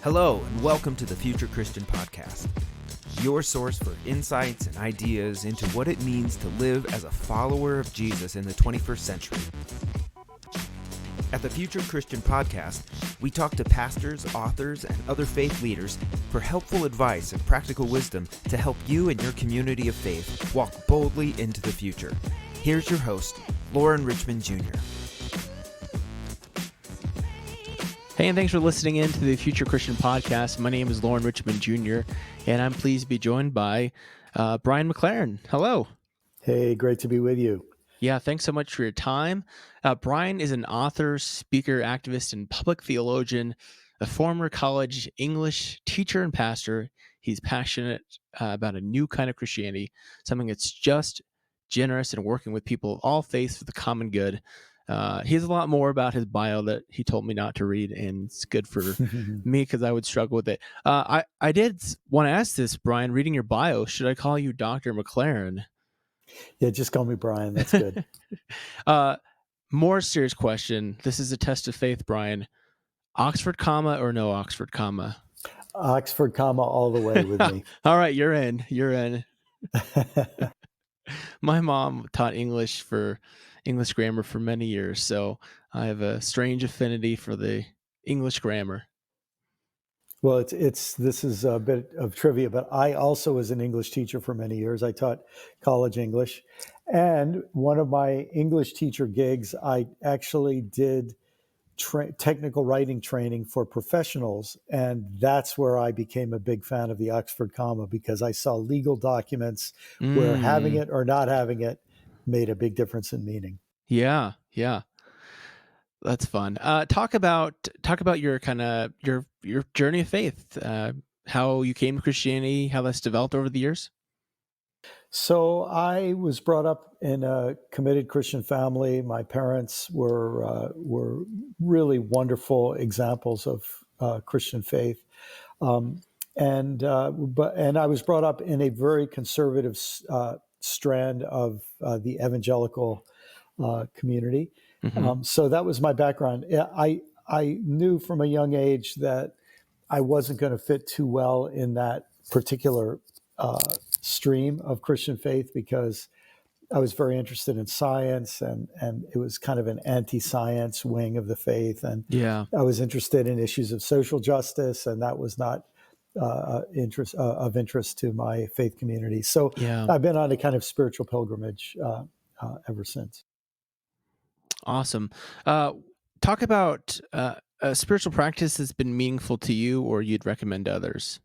Hello, and welcome to the Future Christian Podcast, your source for insights and ideas into what it means to live as a follower of Jesus in the 21st century. At the Future Christian Podcast, we talk to pastors, authors, and other faith leaders for helpful advice and practical wisdom to help you and your community of faith walk boldly into the future. Here's your host, Lauren Richmond Jr. Hey, and thanks for listening in to the Future Christian Podcast. My name is Lauren Richmond Jr., and I'm pleased to be joined by Brian McLaren. Hello. Hey, great to be with you. Yeah, thanks so much for your time. Brian is an author, speaker, activist, and public theologian, a former college English teacher and pastor. He's passionate about a new kind of Christianity, something that's just, generous, and working with people of all faiths for the common good. He has a lot more about his bio that he told me not to read, and it's good for me because I would struggle with it. I did want to ask this, Brian, reading your bio, should I call you Dr. McLaren? Yeah, just call me Brian. That's good. More serious question. This is a test of faith, Brian. Oxford comma or no Oxford comma? Oxford comma all the way with me. All right, you're in. You're in. My mom taught English grammar for many years, so I have a strange affinity for the English grammar. Well, this is a bit of trivia, but I also was an English teacher for many years. I taught college English, and one of my English teacher gigs, I actually did technical writing training for professionals, and that's where I became a big fan of the Oxford comma, because I saw legal documents where having it or not having it made a big difference in meaning. Yeah. That's fun. Talk about your kind of your journey of faith, how you came to Christianity, how that's developed over the years. So I was brought up in a committed Christian family. My parents were really wonderful examples of Christian faith, and I was brought up in a very conservative strand of the evangelical community. Mm-hmm. So that was my background. I knew from a young age that I wasn't going to fit too well in that particular stream of Christian faith, because I was very interested in science, and it was kind of an anti-science wing of the faith. And I was interested in issues of social justice, and that was not of interest to my faith community. So I've been on a kind of spiritual pilgrimage ever since. Awesome. Talk about a spiritual practice that's been meaningful to you or you'd recommend to others.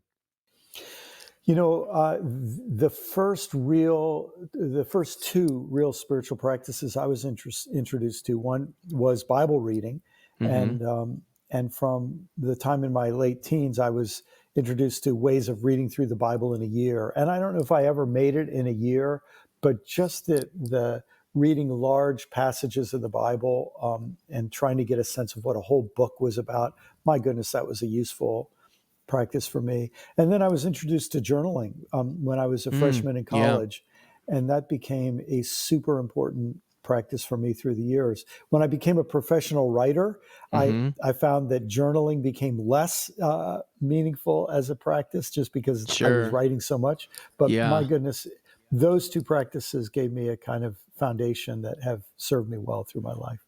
You know, the first two real spiritual practices I was introduced to, one was Bible reading. Mm-hmm. And from the time in my late teens, I was introduced to ways of reading through the Bible in a year. And I don't know if I ever made it in a year, but just the reading large passages of the Bible and trying to get a sense of what a whole book was about, my goodness, that was a useful practice for me. And then I was introduced to journaling when I was a freshman in college, and that became a super important practice for me through the years. When I became a professional writer, I found that journaling became less meaningful as a practice, just because I was writing so much. But my goodness, those two practices gave me a kind of foundation that have served me well through my life.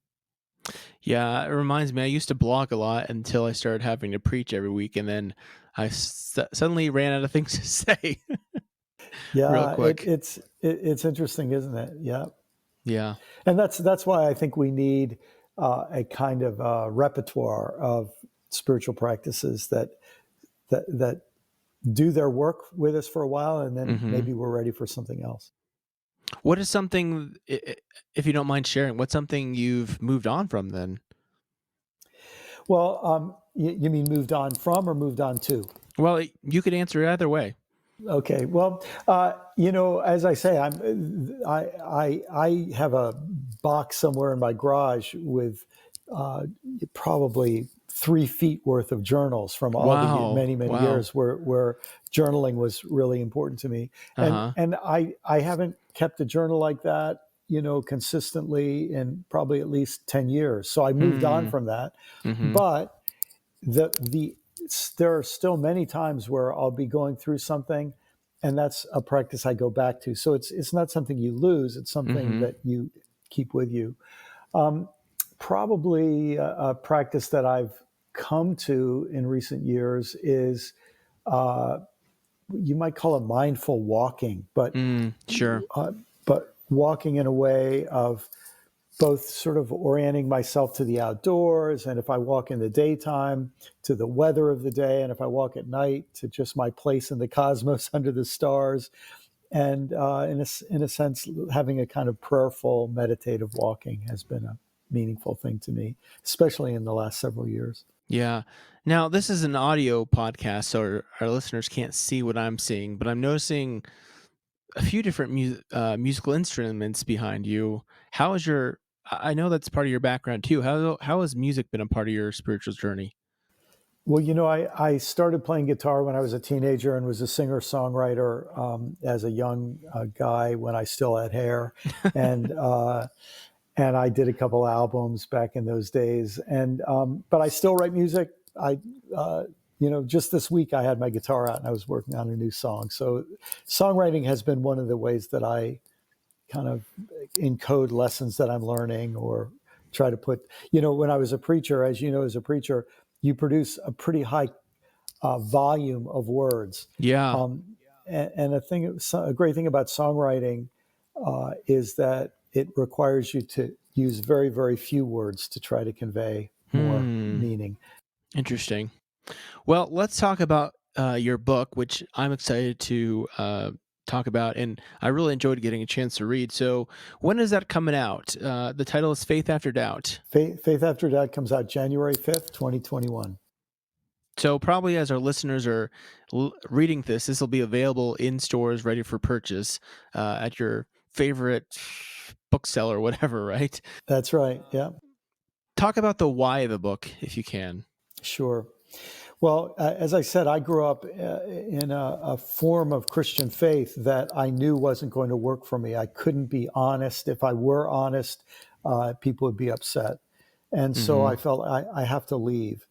Yeah, it reminds me, I used to blog a lot until I started having to preach every week, and then I suddenly ran out of things to say. Yeah, real quick. It's interesting, isn't it? Yeah. And that's why I think we need a kind of repertoire of spiritual practices that do their work with us for a while, and then maybe we're ready for something else. What is something, if you don't mind sharing, what's something you've moved on from then? Well, you mean moved on from or moved on to? Well, you could answer it either way. Okay. Well, as I say, I have a box somewhere in my garage with probably 3 feet worth of journals from all the many years where journaling was really important to me. And I haven't kept a journal like that, consistently in probably at least 10 years. So I moved on from that. But the there are still many times where I'll be going through something, and that's a practice I go back to. So it's not something you lose; it's something Mm-hmm. that you keep with you. Um, Probably a practice that I've come to in recent years is uh, you might call it mindful walking, Sure. but walking in a way of both sort of orienting myself to the outdoors, and if I walk in the daytime, to the weather of the day, and if I walk at night, to just my place in the cosmos under the stars, and in a sense, having a kind of prayerful, meditative walking has been a meaningful thing to me, especially in the last several years. Yeah. Now, this is an audio podcast, so our listeners can't see what I'm seeing, but I'm noticing a few different musical instruments behind you. How is your? I know that's part of your background too. How has music been a part of your spiritual journey? Well, I started playing guitar when I was a teenager and was a singer songwriter as a young guy when I still had hair, and and I did a couple albums back in those days. And but I still write music. Uh, just this week I had my guitar out and I was working on a new song. So songwriting has been one of the ways that I kind of encode lessons that I'm learning or try to put. When I was a preacher, as you know, as a preacher, you produce a pretty high volume of words. Yeah. Um, and a great thing about songwriting is that it requires you to use very, very few words to try to convey more Hmm. meaning. Interesting. Well, let's talk about your book, which I'm excited to talk about, and I really enjoyed getting a chance to read. So, when is that coming out? The title is Faith After Doubt. Faith After Doubt comes out January 5th, 2021. So, probably as our listeners are reading this will be available in stores, ready for purchase at your favorite bookseller, whatever. Right? That's right. Yeah, Talk about the why of the book, if you can. sure. Well, as I said, I grew up in a form of Christian faith that I knew wasn't going to work for me. I couldn't be honest. If I were honest, people would be upset. And so Mm-hmm. I felt I have to leave.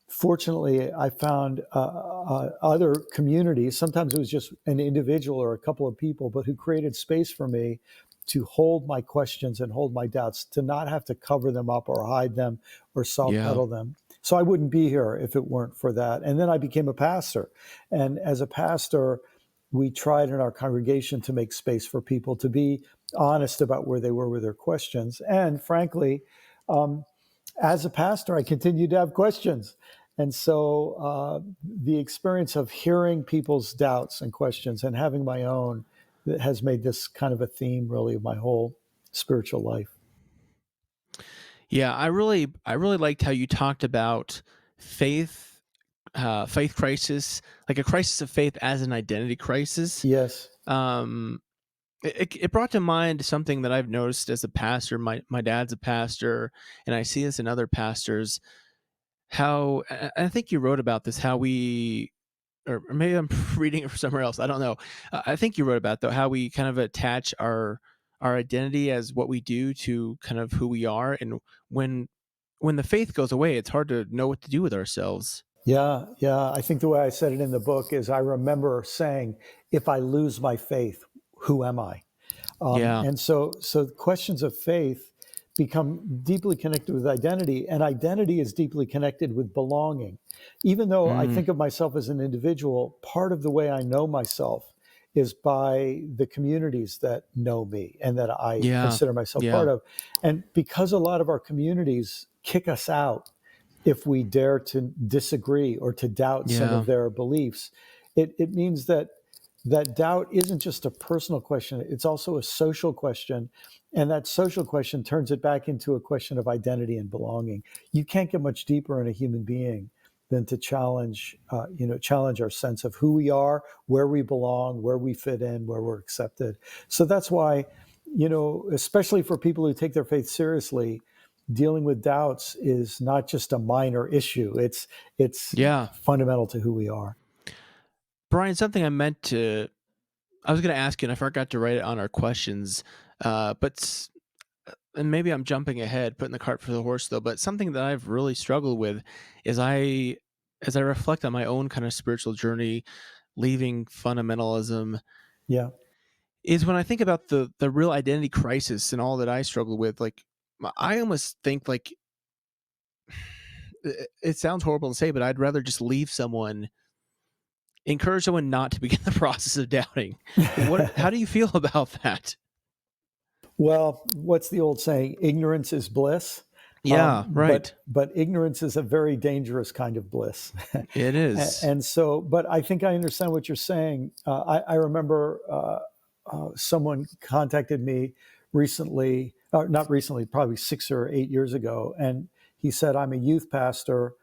Fortunately, I found other communities. Sometimes it was just an individual or a couple of people, but who created space for me to hold my questions and hold my doubts, to not have to cover them up or hide them or soft Yeah. pedal them. So I wouldn't be here if it weren't for that. And then I became a pastor. And as a pastor, we tried in our congregation to make space for people to be honest about where they were with their questions. And frankly, as a pastor, I continued to have questions. And so the experience of hearing people's doubts and questions and having my own has made this kind of a theme, really, of my whole spiritual life. Yeah, I really liked how you talked about faith, faith crisis, like a crisis of faith as an identity crisis. Yes. Um, it brought to mind something that I've noticed as a pastor. My dad's a pastor, and I see this in other pastors. How I think you wrote about this. How we, or maybe I'm reading it from somewhere else. I don't know. I think you wrote about though how we kind of attach our identity as what we do to kind of who we are, and when when the faith goes away, it's hard to know what to do with ourselves. Yeah. Yeah. I think the way I said it in the book is I remember saying, if I lose my faith, who am I? Yeah. And so questions of faith become deeply connected with identity, and identity is deeply connected with belonging. Even though I Mm, think of myself as an individual, part of the way I know myself is by the communities that know me and that I yeah. consider myself Yeah. part of. And because a lot of our communities kick us out if we dare to disagree or to doubt some Yeah. of their beliefs, it means that that doubt isn't just a personal question, it's also a social question. And that social question turns it back into a question of identity and belonging. You can't get much deeper in a human being than to challenge our sense of who we are, where we belong, where we fit in, where we're accepted. So that's why, especially for people who take their faith seriously, dealing with doubts is not just a minor issue. It's Yeah. fundamental to who we are. Brian, something I was going to ask you, and I forgot to write it on our questions. And maybe I'm jumping ahead, putting the cart for the horse, though. But something that I've really struggled with is as I reflect on my own kind of spiritual journey, leaving fundamentalism, Yeah. is when I think about the real identity crisis and all that I struggle with. Like, I almost think like it sounds horrible to say, but I'd rather just encourage someone not to begin the process of doubting. How do you feel about that? Well, what's the old saying? Ignorance is bliss. Yeah, right. But ignorance is a very dangerous kind of bliss. It is. And so, but I think I understand what you're saying. I remember someone contacted me recently, not recently, probably 6 or 8 years ago, and he said, "I'm a youth pastor."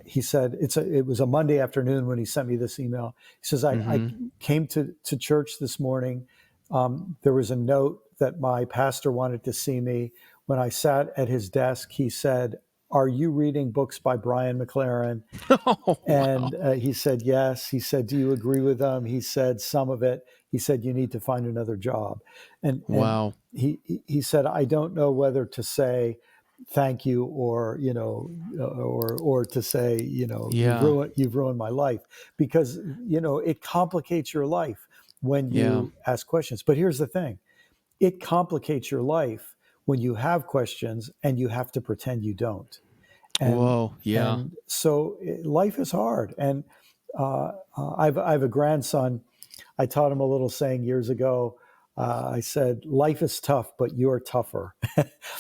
He said it was a Monday afternoon when he sent me this email. He says, I came to church this morning. There was a note that my pastor wanted to see me. When I sat at his desk, he said, "Are you reading books by Brian McLaren?" Oh, And wow. he said, "Yes." He said, "Do you agree with them?" He said, "Some of it." He said, "You need to find another job." And Wow. he said, "I don't know whether to say thank you or, or to say, Yeah. you've ruined my life, because, it complicates your life when Yeah. you ask questions." But here's the thing. It complicates your life when you have questions and you have to pretend you don't. and Whoa. Yeah. and so life is hard. And I have a grandson. I taught him a little saying years ago. I said, "Life is tough, but you're tougher."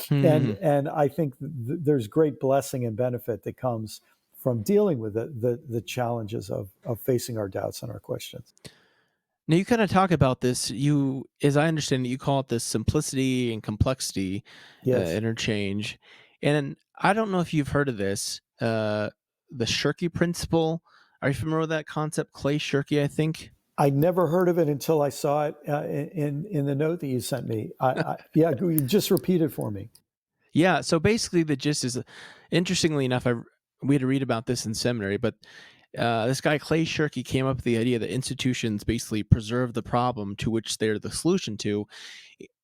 and Hmm. and I think there's great blessing and benefit that comes from dealing with the challenges of facing our doubts and our questions. Now you kind of talk about this. As I understand it, you call it this simplicity and complexity Yes. interchange. And I don't know if you've heard of this, the Shirky principle. Are you familiar with that concept? Clay Shirky, I think. I never heard of it until I saw it in the note that you sent me. Yeah, you just repeat it for me. Yeah. So basically, the gist is, interestingly enough, we had to read about this in seminary, but this guy Clay Shirky came up with the idea that institutions basically preserve the problem to which they're the solution to.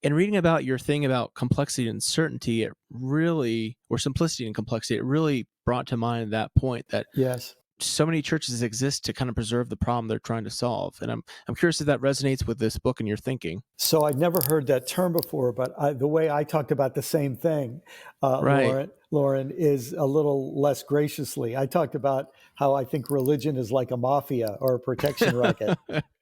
And reading about your thing about complexity and certainty, or simplicity and complexity, it really brought to mind that point that Yes. so many churches exist to kind of preserve the problem they're trying to solve. And I'm curious if that resonates with this book and your thinking. So I'd never heard that term before, but the way I talked about the same thing, Right. Lauren, is a little less graciously. I talked about how I think religion is like a mafia or a protection racket.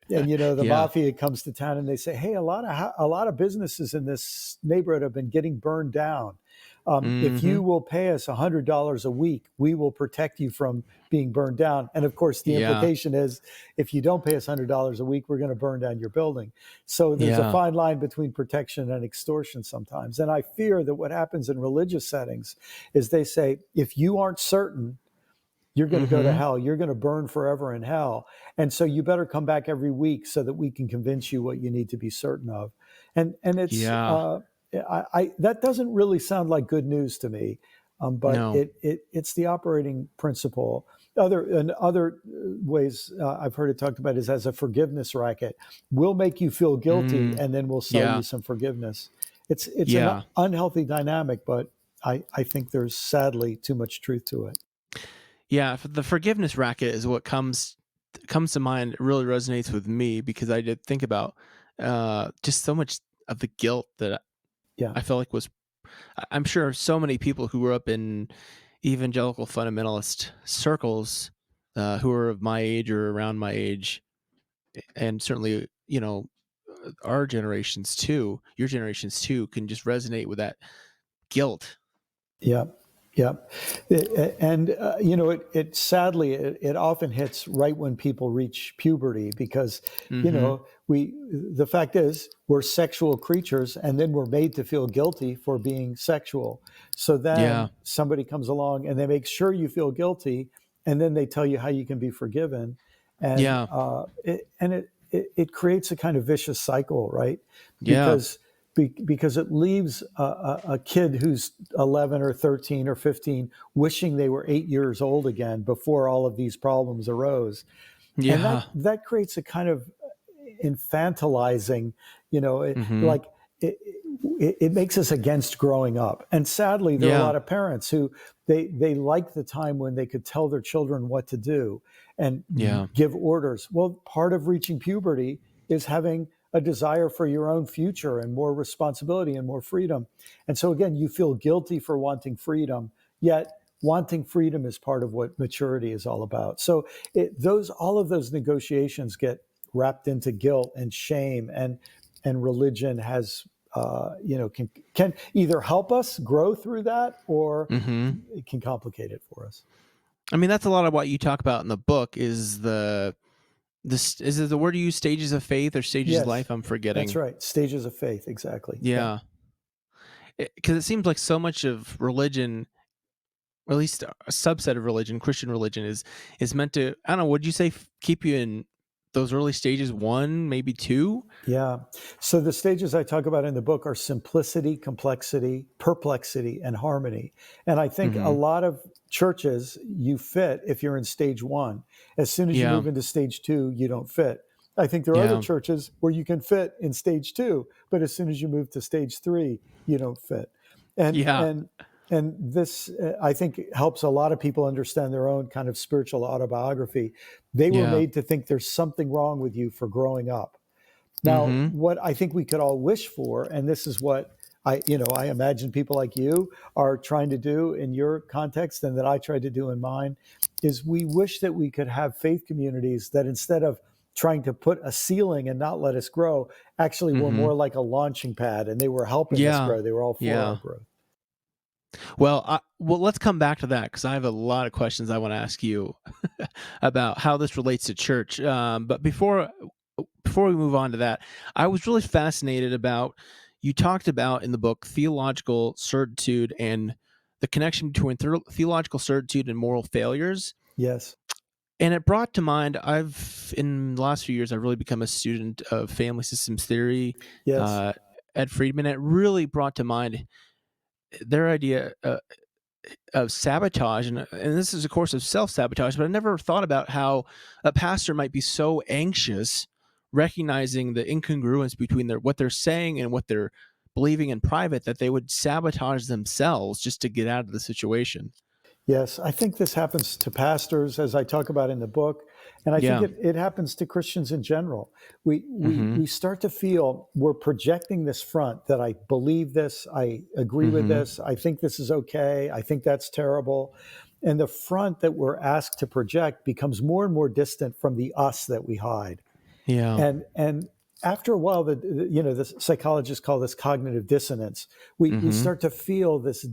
And the Yeah. mafia comes to town and they say, "Hey, a lot of businesses in this neighborhood have been getting burned down. If Hmm. you will pay us $100 a week, we will protect you from being burned down." And of course, the Yeah. implication is, if you don't pay us $100 a week, we're going to burn down your building. So there's a Yeah. fine line between protection and extortion sometimes. And I fear that what happens in religious settings is they say, if you aren't certain, you're going to go to Hmm. hell. You're going to burn forever in hell. And so you better come back every week so that we can convince you what you need to be certain of. And it's Yeah. that doesn't really sound like good news to me, but No. it's the operating principle. Other ways I've heard it talked about is as a forgiveness racket. We'll make you feel guilty, Mm. and then we'll sell Yeah. you some forgiveness. It's an Yeah. unhealthy dynamic, but I think there's sadly too much truth to it. Yeah. The forgiveness racket is what comes to mind. It really resonates with me because I did think about just so much of the guilt that Yeah. I felt like I'm sure so many people who grew up in evangelical fundamentalist circles, who are of my age or around my age, and certainly, our generations too, your generations too, can just resonate with that guilt. Yeah, yeah, and it sadly it often hits right when people reach puberty, because Hmm. the fact is, we're sexual creatures, and then we're made to feel guilty for being sexual. So Yeah. then somebody comes along and they make sure you feel guilty, and then they tell you how you can be forgiven, and Yeah. it creates a kind of vicious cycle, right? Yeah. Because because it leaves a kid who's 11 or 13 or 15 wishing they were 8 years old again before all of these problems arose. And Yeah. that creates a kind of infantilizing, Hmm. like it, it makes us against growing up. And sadly, there are a lot of parents who they like the time when they could tell their children what to do and give orders. Well, part of reaching puberty is having a desire for your own future and more responsibility and more freedom. And so again, you feel guilty for wanting freedom, yet wanting freedom is part of what maturity is all about. So all of those negotiations get wrapped into guilt and shame, and religion has can either help us grow through that, or it can complicate it for us. I mean, that's a lot of what you talk about in the book. Is is it the word you use, stages of faith or stages of life? I'm forgetting. That's right. Stages of faith. Exactly. Yeah. Because it seems like so much of religion, or at least a subset of religion, Christian religion, is meant to, I don't know, would you say keep you in those early stages, 1, maybe 2? Yeah. So the stages I talk about in the book are simplicity, complexity, perplexity, and harmony. And I think a lot of churches, you fit if you're in stage 1. As soon as you move into stage 2, you don't fit. I think there are other churches where you can fit in stage 2, but as soon as you move to stage 3, you don't fit. And this, I think, helps a lot of people understand their own kind of spiritual autobiography. They were made to think there's something wrong with you for growing up. Now, what I think we could all wish for, and this is what I imagine people like you are trying to do in your context and that I tried to do in mine, is we wish that we could have faith communities that, instead of trying to put a ceiling and not let us grow, actually were more like a launching pad, and they were helping us grow. They were all for our growth. Well, let's come back to that, because I have a lot of questions I want to ask you about how this relates to church. But before we move on to that, I was really fascinated about, you talked about in the book theological certitude and the connection between theological certitude and moral failures. Yes. And it brought to mind, in the last few years, I've really become a student of family systems theory. Yes. Ed Friedman. It really brought to mind their idea of sabotage, and this is a course of self-sabotage, but I never thought about how a pastor might be so anxious, recognizing the incongruence between what they're saying and what they're believing in private, that they would sabotage themselves just to get out of the situation. Yes, I think this happens to pastors, as I talk about in the book, and I think it happens to Christians in general. We start to feel we're projecting this front, that I believe this, I agree with this, I think this is okay, I think that's terrible. And the front that we're asked to project becomes more and more distant from the us that we hide. Yeah. And after a while, the psychologists call this cognitive dissonance. We start to feel this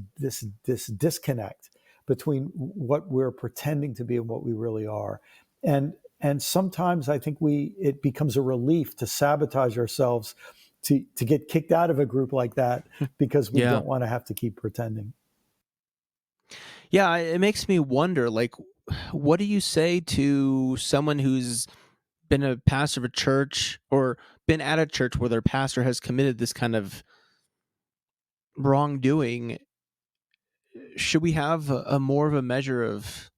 disconnect between what we're pretending to be and what we really are. And sometimes I think it becomes a relief to sabotage ourselves, to get kicked out of a group like that, because we don't want to have to keep pretending. Yeah, it makes me wonder, like, what do you say to someone who's been a pastor of a church, or been at a church where their pastor has committed this kind of wrongdoing? Should we have a more of a measure of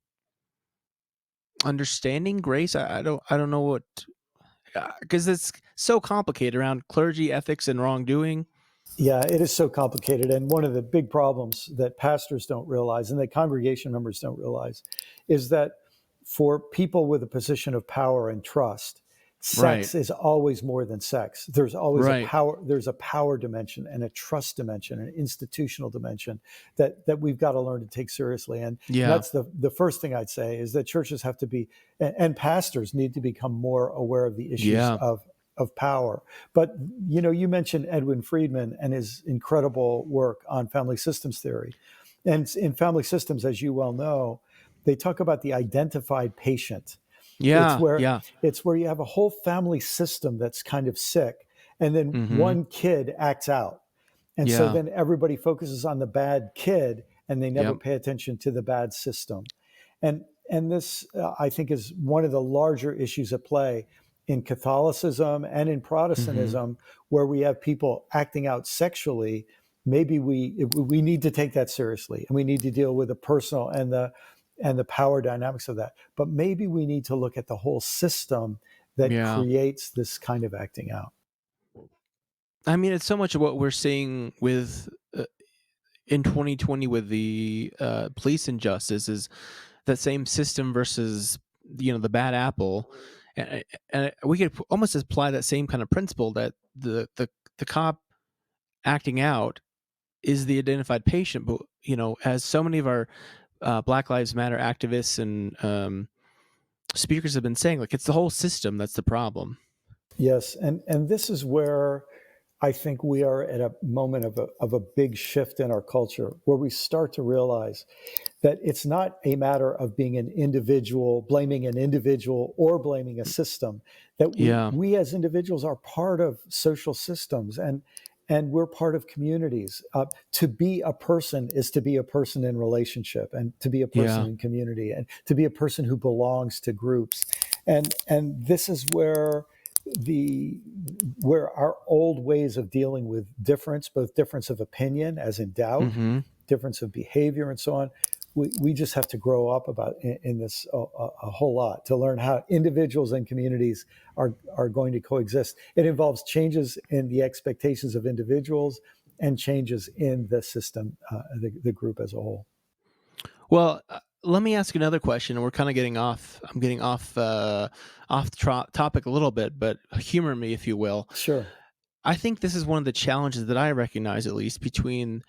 understanding, grace? I don't know what, because it's so complicated around clergy ethics and wrongdoing. Yeah, it is so complicated. And one of the big problems that pastors don't realize, and that congregation members don't realize, is that for people with a position of power and trust, sex is always more than sex. There's always a power. There's a power dimension and a trust dimension, an institutional dimension that we've got to learn to take seriously. And that's the first thing I'd say, is that churches have to be, and pastors need to become more aware of the issues of power. But you mentioned Edwin Friedman and his incredible work on family systems theory. And in family systems, as you well know, they talk about the identified patient. It's where you have a whole family system that's kind of sick, and then one kid acts out. And so then everybody focuses on the bad kid, and they never pay attention to the bad system. And this, I think, is one of the larger issues at play in Catholicism and in Protestantism, where we have people acting out sexually. Maybe we need to take that seriously, and we need to deal with the personal and the power dynamics of that. But maybe we need to look at the whole system that creates this kind of acting out. I mean, it's so much of what we're seeing with in 2020 with the police injustice is that same system versus the bad apple, and we could almost apply that same kind of principle that the cop acting out is the identified patient, but as so many of our Black Lives Matter activists and speakers have been saying, like, it's the whole system that's the problem. Yes, and this is where I think we are at a moment of a big shift in our culture, where we start to realize that it's not a matter of being an individual, blaming an individual or blaming a system, that Yeah. we as individuals are part of social systems, and we're part of communities. To be a person is to be a person in relationship, and to be a person Yeah. in community, and to be a person who belongs to groups. And this is the where our old ways of dealing with difference, both difference of opinion, as in doubt, Mm-hmm. difference of behavior, and so on, we just have to grow up about in this a whole lot, to learn how individuals and communities are going to coexist. It involves changes in the expectations of individuals and changes in the system, the group as a whole. Well, let me ask another question. We're kind of getting off. I'm getting off topic a little bit, but humor me, if you will. Sure. I think this is one of the challenges that I recognize, at least, between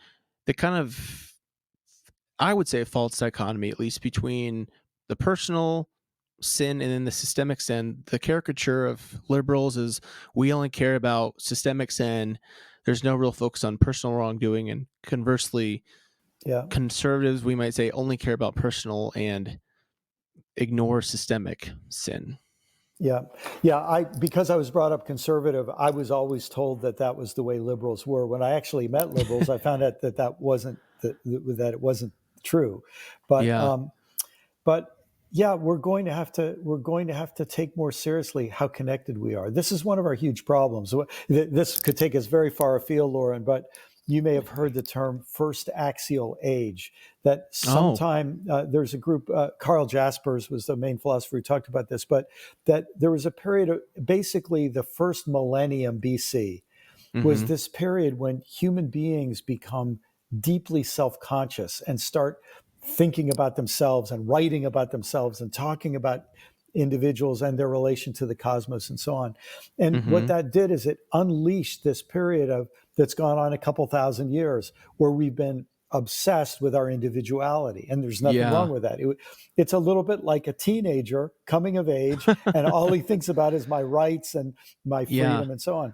the kind of, I would say, a false dichotomy, at least between the personal sin and then the systemic sin. The caricature of liberals is we only care about systemic sin. There's no real focus on personal wrongdoing, and conversely, Yeah. conservatives, we might say, only care about personal and ignore systemic sin. Yeah, yeah. Because I was brought up conservative, I was always told that that was the way liberals were. When I actually met liberals, I found out that that it wasn't true. But Yeah. but yeah, we're going to have to take more seriously how connected we are. This is one of our huge problems. This could take us very far afield, Lauren, but you may have heard the term first axial age. That Oh. sometime there's a group, Carl Jaspers was the main philosopher who talked about this, but that there was a period of basically the first millennium BC was Mm-hmm. this period when human beings become deeply self-conscious and start thinking about themselves and writing about themselves and talking about individuals and their relation to the cosmos and so on. And what Mm-hmm. that did is it unleashed this period of that's gone on a couple thousand years, where we've been obsessed with our individuality, and there's nothing Yeah. wrong with that. It's a little bit like a teenager coming of age, and all he thinks about is my rights and my Yeah. freedom and so on.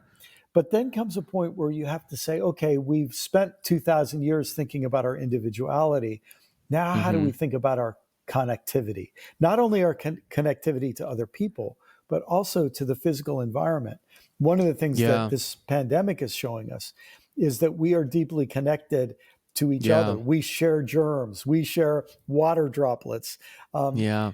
But then comes a point where you have to say, okay, we've spent 2,000 years thinking about our individuality. Now, how do Mm-hmm. we think about our connectivity? Not only our connectivity to other people, but also to the physical environment. One of the things that Yeah. this pandemic is showing us is that we are deeply connected to each Yeah. other. We share germs, we share water droplets. Um, Yeah.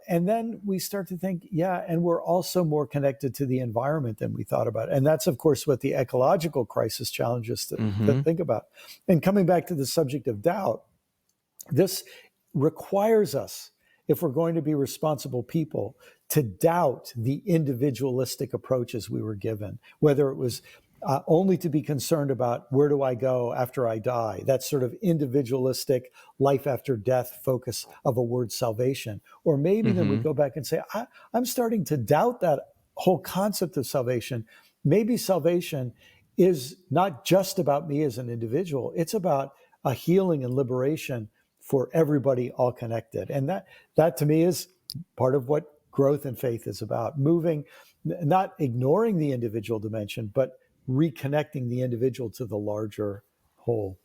and then we start to think, yeah, and we're also more connected to the environment than we thought about. And that's, of course, what the ecological crisis challenges to Mm-hmm. think about. And coming back to the subject of doubt, this requires us, if we're going to be responsible people, to doubt the individualistic approaches we were given, whether it was only to be concerned about where do I go after I die, that sort of individualistic life after death focus of a word salvation. Or maybe then we Mm-hmm. go back and say, I'm starting to doubt that whole concept of salvation. Maybe salvation is not just about me as an individual, it's about a healing and liberation for everybody, all connected. And that to me is part of what growth in faith is about: moving, not ignoring the individual dimension, but reconnecting the individual to the larger whole.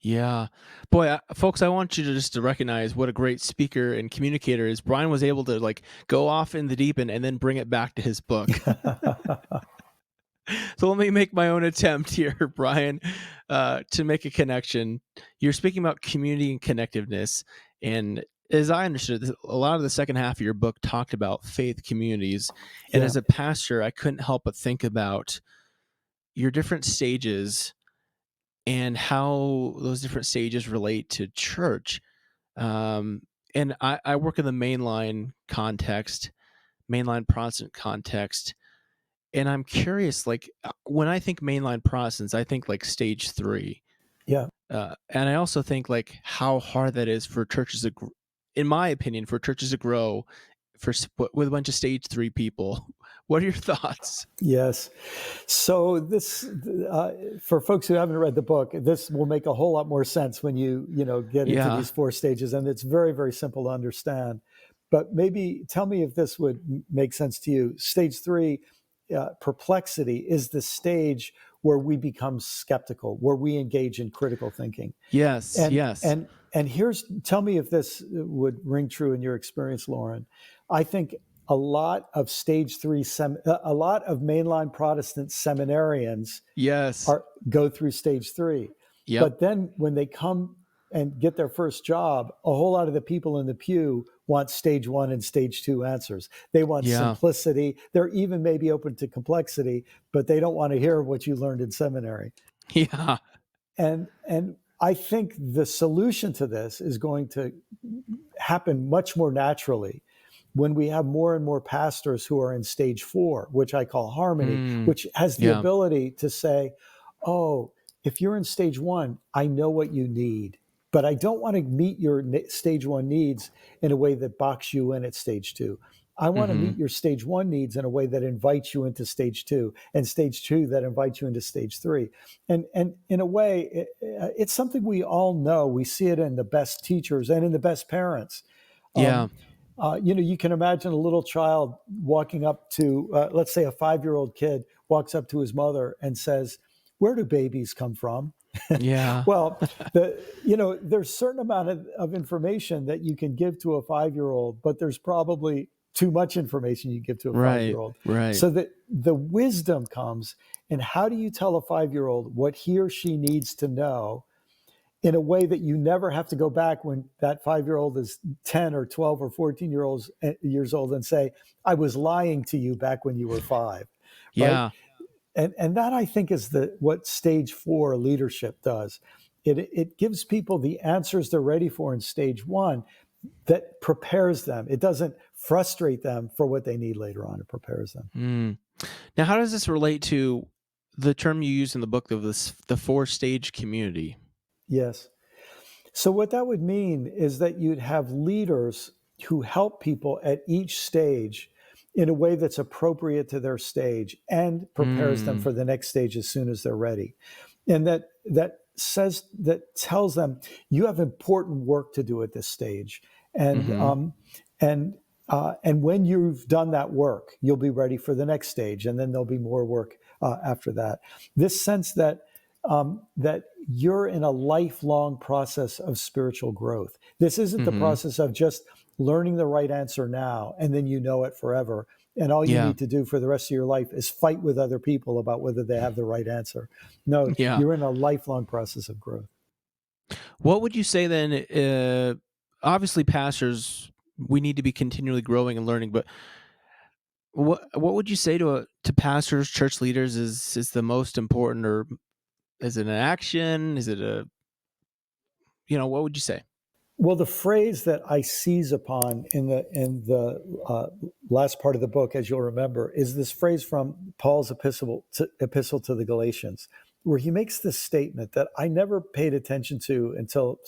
Yeah. Boy, folks, I want you to just to recognize what a great speaker and communicator is. Brian was able to like go off in the deep end and then bring it back to his book. So let me make my own attempt here, Brian, to make a connection. You're speaking about community and connectiveness. And as I understood it, a lot of the second half of your book talked about faith communities. And Yeah, as a pastor, I couldn't help but think about your different stages and how those different stages relate to church. Um, and I work in the mainline context, mainline Protestant context. And I'm curious, like when I think mainline Protestants, I think like stage 3. Yeah. And I also think like how hard that is for churches to, in my opinion, for churches to grow with a bunch of stage 3 people. What are your thoughts? Yes. So this, for folks who haven't read the book, this will make a whole lot more sense when you get into Yeah. these 4 stages, and it's very, very simple to understand. But maybe tell me if this would make sense to you. Stage 3, perplexity, is the stage where we become skeptical, where we engage in critical thinking. Yes. And Yes. tell me if this would ring true in your experience, Lauren. I think a lot of stage 3, a lot of mainline Protestant seminarians Yes. go through stage 3. Yep. But then when they come and get their first job, a whole lot of the people in the pew want stage 1 and stage 2 answers. They want simplicity. They're even maybe open to complexity, but they don't want to hear what you learned in seminary. Yeah. And I think the solution to this is going to happen much more naturally when we have more and more pastors who are in stage 4, which I call harmony, which has the ability to say, oh, if you're in stage 1, I know what you need, but I don't want to meet your stage 1 needs in a way that box you in at stage 2. I want to meet your stage 1 needs in a way that invites you into stage 2, and stage 2 that invites you into stage 3. And in a way, it's something we all know. We see it in the best teachers and in the best parents. You can imagine a little child walking up to, let's say a 5-year-old kid walks up to his mother and says, "Where do babies come from?" Yeah. Well, there's a certain amount of information that you can give to a 5-year-old, but there's probably too much information you give to a 5-year-old. Right. So that the wisdom comes in how do you tell a 5-year-old what he or she needs to know in a way that you never have to go back when that 5-year-old is 10 or 12 or 14 years old and say, "I was lying to you back when you were 5." Yeah. Right? And that, I think, is what stage 4 leadership does. It gives people the answers they're ready for in stage 1 that prepares them. It doesn't frustrate them for what they need later on. It prepares them. Now, how does this relate to the term you use in the book of the 4-stage community? Yes. So what that would mean is that you'd have leaders who help people at each stage in a way that's appropriate to their stage and prepares them for the next stage as soon as they're ready. And that tells them you have important work to do at this stage. And and when you've done that work, you'll be ready for the next stage, and then there'll be more work after that. This sense that that you're in a lifelong process of spiritual growth. This isn't the process of just learning the right answer now and then you know it forever. And all you need to do for the rest of your life is fight with other people about whether they have the right answer. No, you're in a lifelong process of growth. What would you say then? Obviously, pastors, we need to be continually growing and learning, but what would you say to pastors, church leaders is the most important, or is it an action? Is it what would you say? Well, the phrase that I seize upon in the last part of the book, as you'll remember, is this phrase from Paul's epistle to the Galatians, where he makes this statement that I never paid attention to until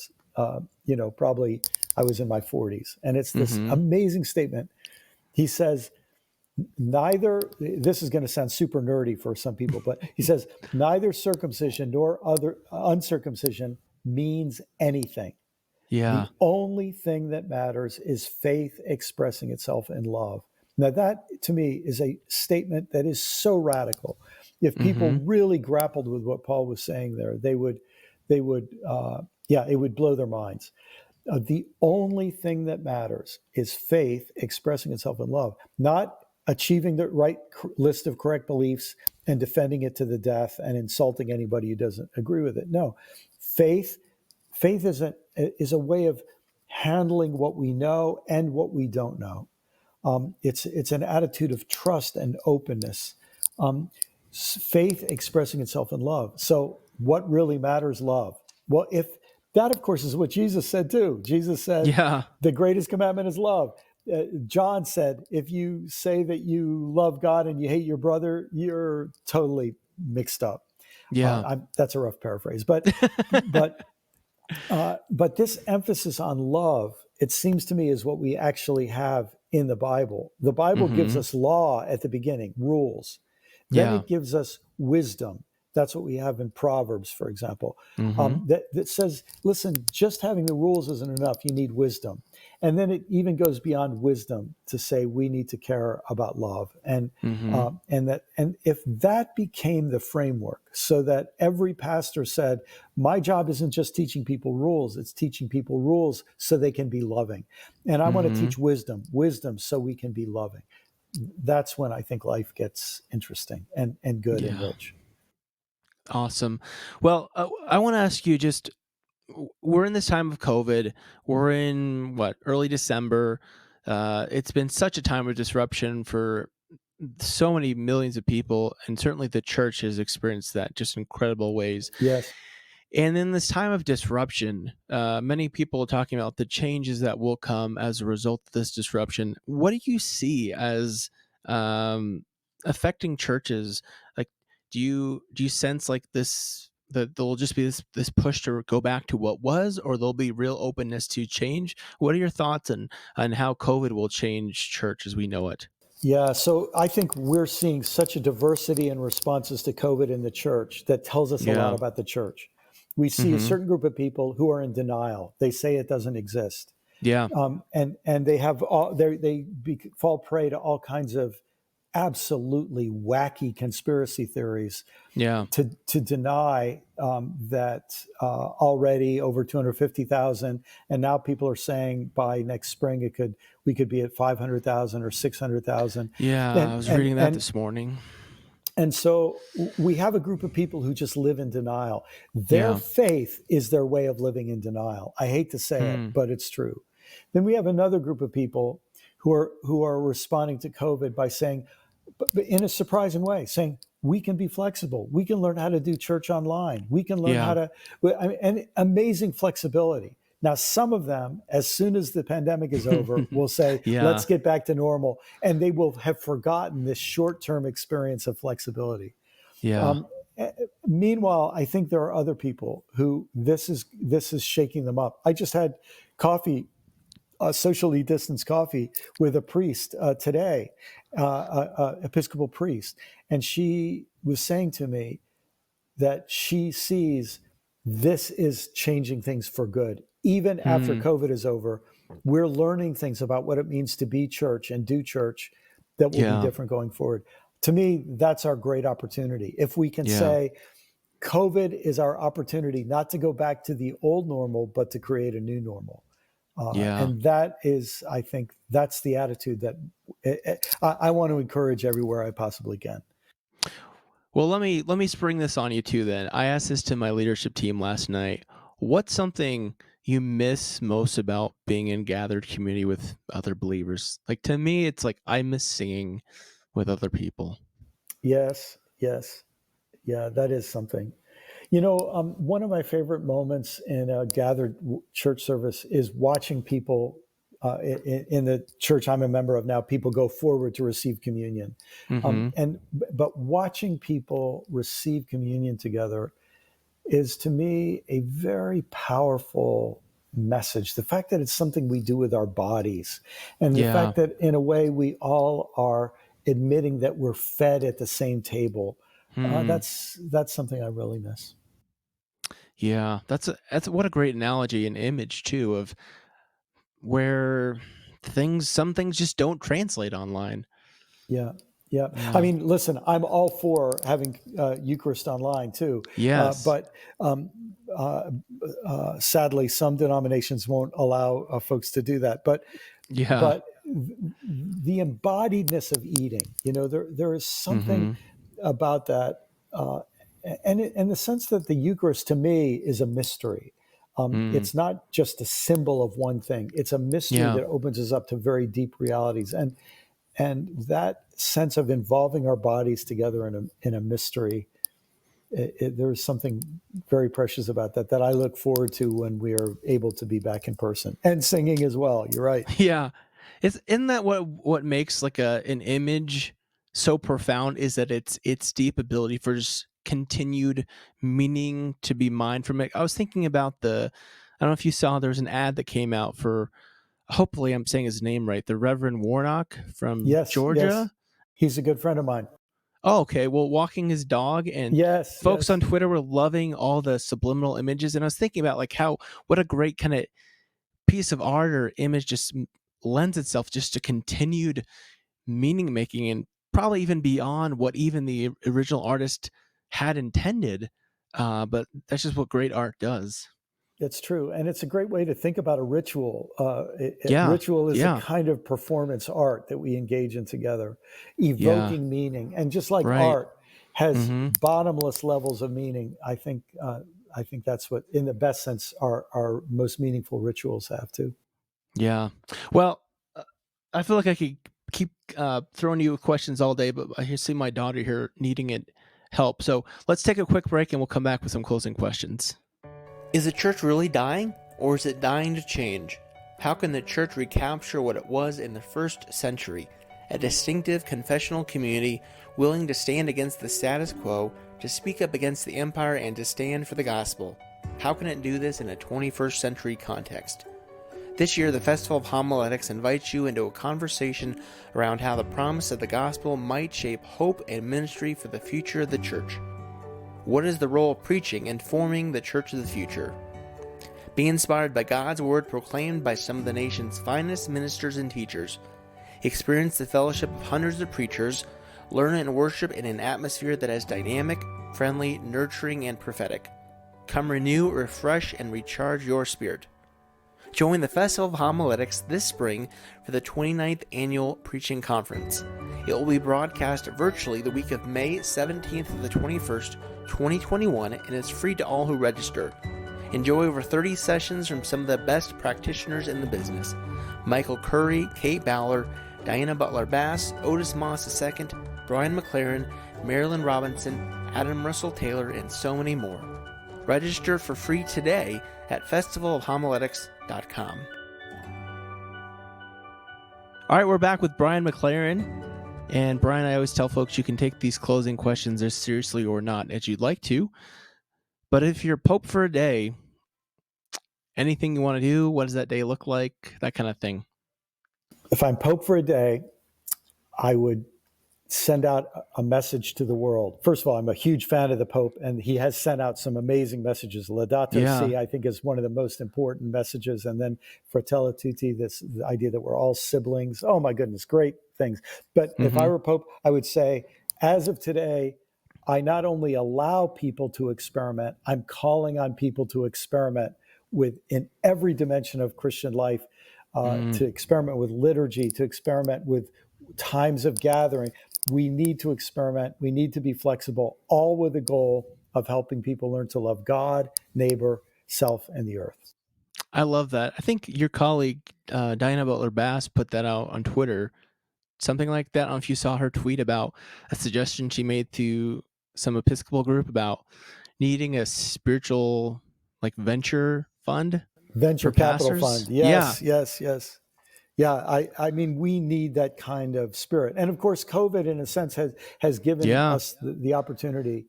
probably I was in my 40s, and it's this amazing statement. He says, this is going to sound super nerdy for some people, but he says, neither circumcision nor other uncircumcision means anything. Yeah. The only thing that matters is faith expressing itself in love. Now, that to me is a statement that is so radical. If people really grappled with what Paul was saying there, it would blow their minds. The only thing that matters is faith expressing itself in love, not achieving the right list of correct beliefs and defending it to the death and insulting anybody who doesn't agree with it. No, faith is a way of handling what we know and what we don't know. It's an attitude of trust and openness. Faith expressing itself in love. So what really matters? Love. Well, if that, of course, is what Jesus said too. Jesus said, the greatest commandment is love. John said, if you say that you love God and you hate your brother, you're totally mixed up. Yeah. That's a rough paraphrase, but this emphasis on love, it seems to me, is what we actually have in the Bible. The Bible gives us law at the beginning, rules. Then Yeah. it gives us wisdom. That's what we have in Proverbs, for example, Mm-hmm. that says, listen, just having the rules isn't enough. You need wisdom. And then it even goes beyond wisdom to say we need to care about love. And Mm-hmm. and if that became the framework, so that every pastor said, my job isn't just teaching people rules, it's teaching people rules so they can be loving. And I want to Mm-hmm. teach wisdom so we can be loving. That's when I think life gets interesting and good and Yeah. rich. Awesome. Well, I want to ask you just, we're in this time of COVID. We're in early December. It's been such a time of disruption for so many millions of people, and certainly the church has experienced that just incredible ways. Yes. And in this time of disruption, many people are talking about the changes that will come as a result of this disruption. What do you see as affecting churches? Like, do you sense like this, that there'll just be this push to go back to what was, or there'll be real openness to change? What are your thoughts on how COVID will change church as we know it? Yeah, so I think we're seeing such a diversity in responses to COVID in the church that tells us a lot Yeah. about the church. We see a Mm-hmm. certain group of people who are in denial. They say it doesn't exist, Yeah. and they have fall prey to all kinds of absolutely wacky conspiracy theories Yeah. to deny that already over 250,000, and now people are saying by next spring we could be at 500,000 or 600,000, Yeah. I and was and reading that and this morning. and so we have a group of people who just live in denial. Their Yeah. faith is their way of living in denial. I hate to say it, Hmm. but it's true. Then we have another group of people who are responding to COVID by saying, but in a surprising way, saying we can be flexible. We can learn how to do church online. We can learn how Yeah. to, and amazing flexibility. Now, some of them, as soon as the pandemic is over, will say, let's Yeah. get back to normal. And they will have forgotten this short term experience of flexibility. Yeah. Um, Meanwhile, I think there are other people who this is shaking them up. I just had coffee, socially distanced coffee with a priest today, Episcopal priest, and she was saying to me that she sees this is changing things for good. Even after Hmm. COVID is over, we're learning things about what it means to be church and do church that will be Yeah. different going forward. To me, that's our great opportunity. If we can Yeah. say COVID is our opportunity not to go back to the old normal, but to create a new normal. Yeah. And that is, I think, that's the attitude that I want to encourage everywhere I possibly can. Well, let me spring this on you too then. I asked this to my leadership team last night. What's something you miss most about being in gathered community with other believers? Like, to me, it's like I miss singing with other people. Yes, yes. Yeah, that is something. One of my favorite moments in a gathered church service is watching people in the church I'm a member of now. People go forward to receive communion, Mm-hmm. but watching people receive communion together is to me a very powerful message. The fact that it's something we do with our bodies, and the Yeah. fact that in a way we all are admitting that we're fed at the same table. Hmm. That's something I really miss. Yeah. That's what a great analogy and image too of where some things just don't translate online. Yeah, yeah. I Yeah. mean, listen, I'm all for having Eucharist online too, Yes. but uh, sadly, some denominations won't allow folks to do that. Yeah. But the embodiedness of eating, there is something Mm-hmm. about that, and the sense that the Eucharist to me is a mystery. Mm. It's not just a symbol of one thing; it's a mystery Yeah. that opens us up to very deep realities, and that sense of involving our bodies together in a mystery. There's something very precious about that I look forward to when we are able to be back in person and singing as well. You're right. Yeah. Isn't that what makes like an image so profound, is that its deep ability for just continued meaning to be mined from it. I was thinking about I don't know if you saw, there was an ad that came out for, hopefully I'm saying his name right, the Reverend Warnock from Yes, yes. Georgia. He's a good friend of mine. Oh, okay. Well, walking his dog, and Yes, folks yes. on Twitter were loving all the subliminal images. And I was thinking about like what a great kind of piece of art or image just lends itself just to continued meaning making, and probably even beyond what even the original artist had intended. But that's just what great art does. It's true. And it's a great way to think about a ritual. Yeah. Ritual is a Yeah. kind of performance art that we engage in together, Yeah. evoking meaning. And just like Right. art has Mm-hmm. bottomless levels of meaning, I think that's what, in the best sense, our most meaningful rituals have too. Yeah. Well, I feel like I could keep throwing you questions all day, but I see my daughter here needing help. So let's take a quick break and we'll come back with some closing questions. Is the church really dying, or is it dying to change? How can the church recapture what it was in the first century? A distinctive confessional community willing to stand against the status quo, to speak up against the empire, and to stand for the gospel. How can it do this in a 21st century context? This year, the Festival of Homiletics invites you into a conversation around how the promise of the gospel might shape hope and ministry for the future of the church. What is the role of preaching in forming the church of the future? Be inspired by God's word proclaimed by some of the nation's finest ministers and teachers. Experience the fellowship of hundreds of preachers. Learn and worship in an atmosphere that is dynamic, friendly, nurturing, and prophetic. Come renew, refresh, and recharge your spirit. Join the Festival of Homiletics this spring for the 29th Annual Preaching Conference. It will be broadcast virtually the week of May 17th to the 21st, 2021, and is free to all who register. Enjoy over 30 sessions from some of the best practitioners in the business: Michael Curry, Kate Bowler, Diana Butler-Bass, Otis Moss II, Brian McLaren, Marilyn Robinson, Adam Russell Taylor, and so many more. Register for free today at festivalofhomiletics.com. All right, we're back with Brian McLaren. And Brian, I always tell folks you can take these closing questions as seriously or not as you'd like to. But if you're Pope for a day, anything you want to do, what does that day look like? That kind of thing. If I'm Pope for a day, I would send out a message to the world. First of all, I'm a huge fan of the Pope, and he has sent out some amazing messages. Laudato Si, I think, is one of the most important messages. And then Fratelli Tutti, the idea that we're all siblings. Oh my goodness, great things. But if I were Pope, I would say, as of today, I not only allow people to experiment, I'm calling on people to experiment in every dimension of Christian life, to experiment with liturgy, to experiment with times of gathering. We need to experiment. We need to be flexible, all with the goal of helping people learn to love God, neighbor, self, and the earth. I love that. I think your colleague, Diana Butler-Bass, put that out on Twitter, something like that. I don't know if you saw her tweet about a suggestion she made to some Episcopal group about needing a spiritual venture fund. Venture capital pastors. fund. Yes, yes. Yeah, I mean, we need that kind of spirit. And of course, COVID, in a sense, has given us the opportunity.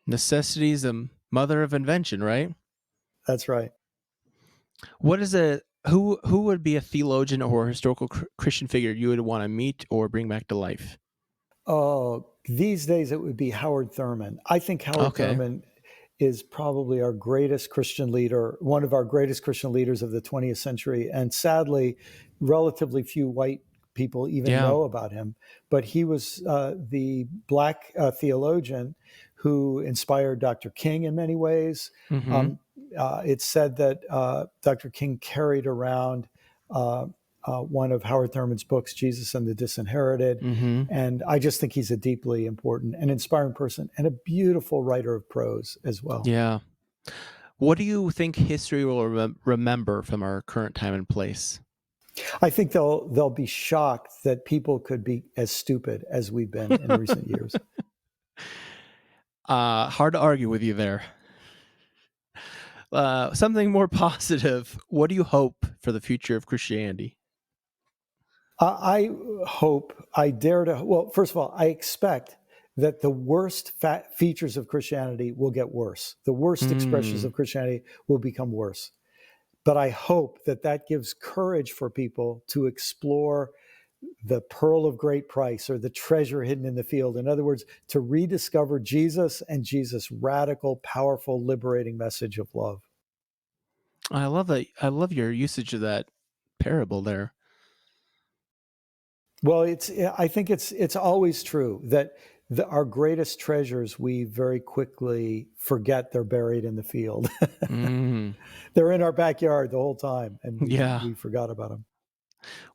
Necessity is the mother of invention, right? That's right. What is who would be a theologian or historical Christian figure you would want to meet or bring back to life? Oh, these days it would be Howard Thurman. I think Howard Thurman is probably our greatest Christian leader, one of our greatest Christian leaders of the 20th century. And sadly, relatively few white people even know about him. But he was the Black theologian who inspired Dr. King in many ways. It's said that Dr. King carried around one of Howard Thurman's books, Jesus and the Disinherited. And I just think he's a deeply important and inspiring person, and a beautiful writer of prose as well. Yeah. What do you think history will remember from our current time and place? I think they'll be shocked that people could be as stupid as we've been in recent years. Hard to argue with you there. Something more positive. What do you hope for the future of Christianity? I hope, well, first of all, I expect that the worst features of Christianity will get worse. The worst expressions of Christianity will become worse. But I hope that that gives courage for people to explore the pearl of great price, or the treasure hidden in the field. In other words, to rediscover Jesus and Jesus' radical, powerful, liberating message of love. I love that. I love your usage of that parable there. Well, I think it's always true that our greatest treasures, we very quickly forget they're buried in the field. They're in our backyard the whole time, and we forgot about them.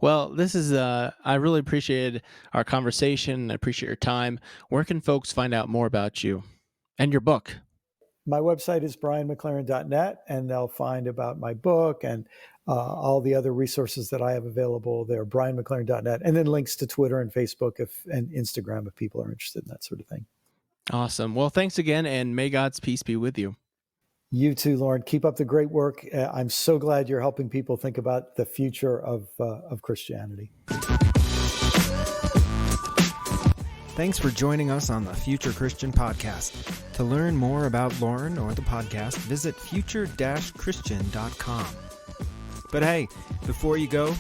Well, this is, I really appreciated our conversation. I appreciate your time. Where can folks find out more about you and your book? My website is brianmclaren.net, and they'll find about my book and all the other resources that I have available there, brianmclaren.net, and then links to Twitter and Facebook and Instagram if people are interested in that sort of thing. Awesome. Well, thanks again, and may God's peace be with you. You too, Lauren. Keep up the great work. I'm so glad you're helping people think about the future of Christianity. Thanks for joining us on the Future Christian Podcast. To learn more about Lauren or the podcast, visit future-christian.com. But hey, before you go,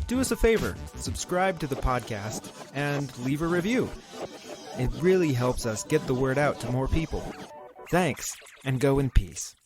do us a favor, subscribe to the podcast and leave a review. It really helps us get the word out to more people. Thanks, and go in peace.